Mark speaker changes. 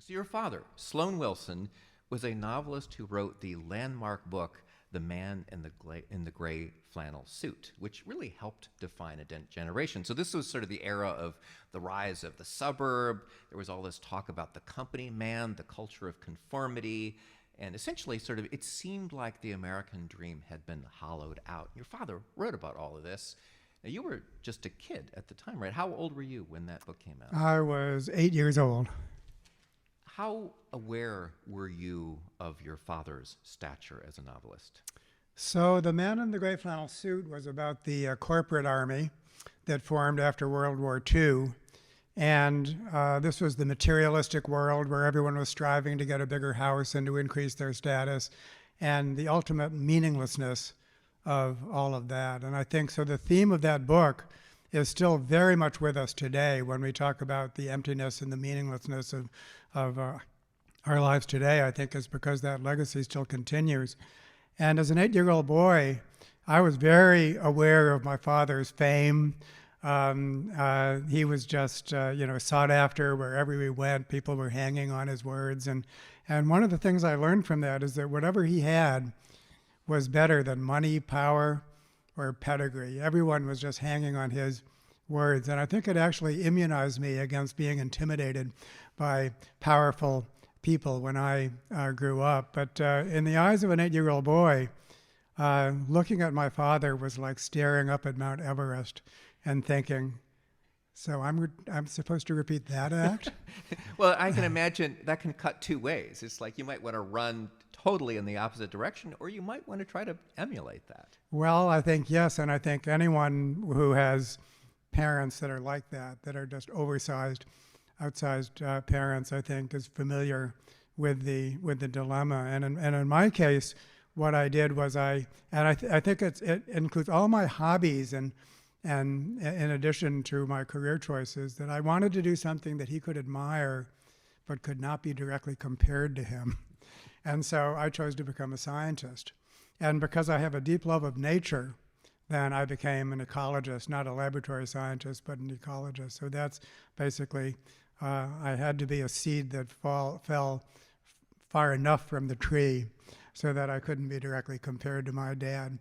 Speaker 1: So your father, Sloan Wilson, was a novelist who wrote the landmark book, The Man in the Grey Flannel Suit, which really helped define a generation. So this was sort of the era of the rise of the suburb. There was all this talk about the company man, the culture of conformity, and essentially sort of it seemed like the American dream had been hollowed out. Your father wrote about all of this. Now, you were just a kid at the time, right? How old were you when that book came out?
Speaker 2: I was 8 years old.
Speaker 1: How aware were you of your father's stature as a novelist?
Speaker 2: So The Man in the Grey Flannel Suit was about the corporate army that formed after World War II. And this was the materialistic world where everyone was striving to get a bigger house and to increase their status, and the ultimate meaninglessness of all of that. And I think so the theme of that book is still very much with us today when we talk about the emptiness and the meaninglessness of our lives today. I think it's because that legacy still continues. And as an 8-year-old boy, I was very aware of my father's fame. He was just, sought after wherever we went. People were hanging on his words. And one of the things I learned from that is that whatever he had was better than money, power, or pedigree. Everyone was just hanging on his words. And I think it actually immunized me against being intimidated by powerful people when I grew up. But in the eyes of an 8-year-old boy, looking at my father was like staring up at Mount Everest and thinking, so I'm supposed to repeat that act?
Speaker 1: Well, I can imagine that can cut two ways. It's like you might want to run totally in the opposite direction, or you might want to try to emulate that.
Speaker 2: Well, I think yes, and I think anyone who has parents that are like that are just oversized, outsized parents, I think is familiar with the dilemma. And in my case, what I did was I think it includes all my hobbies and in addition to my career choices, that I wanted to do something that he could admire but could not be directly compared to him. And so I chose to become a scientist. And because I have a deep love of nature, then I became an ecologist, not a laboratory scientist, but an ecologist. So that's basically, I had to be a seed that fell far enough from the tree so that I couldn't be directly compared to my dad.